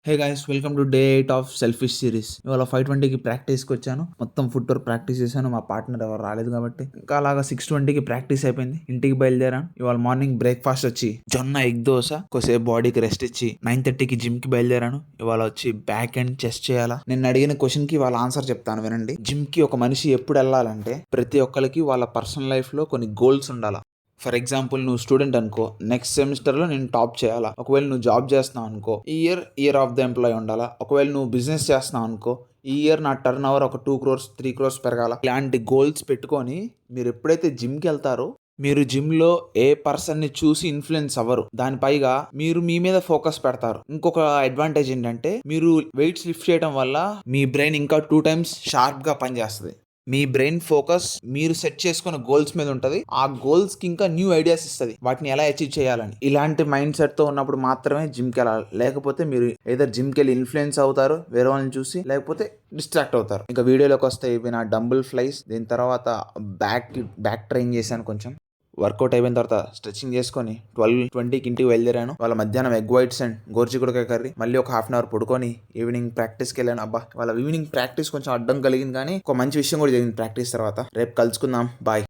Hey guys, welcome to day 8 of selfish series. ఇవాళ 5:20కి ప్రాక్టీస్కి వచ్చాను. మొత్తం ఫుట్ వర్క్ ప్రాక్టీస్ చేశాను. మా పార్ట్నర్ ఎవరు రాలేదు కాబట్టి ఇంకా అలాగా 6:20కి ప్రాక్టీస్ అయిపోయింది. ఇంటికి బయలుదేరాను. ఇవాళ మార్నింగ్ బ్రేక్ఫాస్ట్ వచ్చి జొన్న ఎగ్ దోశ, కొద్దిసేపు బాడీకి రెస్ట్ ఇచ్చి 9:30కి జిమ్కి బయలుదేరాను. ఇవాళ వచ్చి బ్యాక్ అండ్ చెస్ట్ చేయాలా. నేను అడిగిన క్వశ్చన్కి వాళ్ళ ఆన్సర్ చెప్తాను వినండి. జిమ్కి ఒక మనిషి ఎప్పుడు వెళ్ళాలంటే ప్రతి ఒక్కరికి వాళ్ళ పర్సనల్ లైఫ్లో కొన్ని గోల్స్ ఉండాలి. ఫర్ ఎగ్జాంపుల్, నువ్వు స్టూడెంట్ అనుకో, నెక్స్ట్ సెమిస్టర్లో నేను టాప్ చేయాలా. ఒకవేళ నువ్వు జాబ్ చేస్తున్నావు అనుకో, ఈ ఇయర్ ఆఫ్ ద ఎంప్లాయీ ఉండాలా. ఒకవేళ నువ్వు బిజినెస్ చేస్తున్నావు అనుకో, ఈ ఇయర్ నా టర్న్ ఓవర్ ఒక 2 crores 3 crores పెరగాల. ఇలాంటి గోల్స్ పెట్టుకొని మీరు ఎప్పుడైతే జిమ్కి వెళ్తారో, మీరు జిమ్లో ఏ పర్సన్ని చూసి ఇన్ఫ్లుయెన్స్ అవ్వరు. దాని పైగా మీరు మీ మీద ఫోకస్ పెడతారు. ఇంకొక అడ్వాంటేజ్ ఏంటంటే, మీరు వెయిట్స్ లిఫ్ట్ చేయడం వల్ల మీ బ్రెయిన్ ఇంకా 2 times షార్ప్గా పనిచేస్తుంది. మీ బ్రెయిన్ ఫోకస్ మీరు సెట్ చేసుకున్న గోల్స్ మీద ఉంటుంది. ఆ గోల్స్ కి ఇంకా న్యూ ఐడియాస్ ఇస్తుంది, వాటిని ఎలా అచీవ్ చేయాలని. ఇలాంటి మైండ్ సెట్ తో ఉన్నప్పుడు మాత్రమే జిమ్కి వెళ్ళాలి. లేకపోతే మీరు ఏదర్ జిమ్కి వెళ్ళి ఇన్ఫ్లుయెన్స్ అవుతారు వేరే వాళ్ళని చూసి, లేకపోతే డిస్ట్రాక్ట్ అవుతారు. ఇంకా వీడియోలోకి వస్తే ఇవి నా డంబుల్ ఫ్లైస్. దీని తర్వాత బ్యాక్ ట్రైన్ చేశాను. కొంచెం వర్కౌట్ అయిపోయిన తర్వాత స్ట్రెచింగ్ చేసుకొని 12:20కి ఇంటికి బయలుదేరాను. వాళ్ళ మధ్యాహ్నం ఎగ్ వైట్స్ అండ్ గోర్చికుడుకాయ కర్రీ, మళ్ళీ ఒక హాఫ్ అన్ అవర్ పడుకొని ఈవినింగ్ ప్రాక్టీస్కి వెళ్ళాను. అబ్బా, వాళ్ళ ఈవినింగ్ ప్రాక్టీస్ కొంచెం అడ్డం కలిగింది, కానీ ఒక మంచి విషయం కూడా జరిగింది ప్రాక్టీస్ తర్వాత. రేపు కలుసుకుందాం, బాయ్.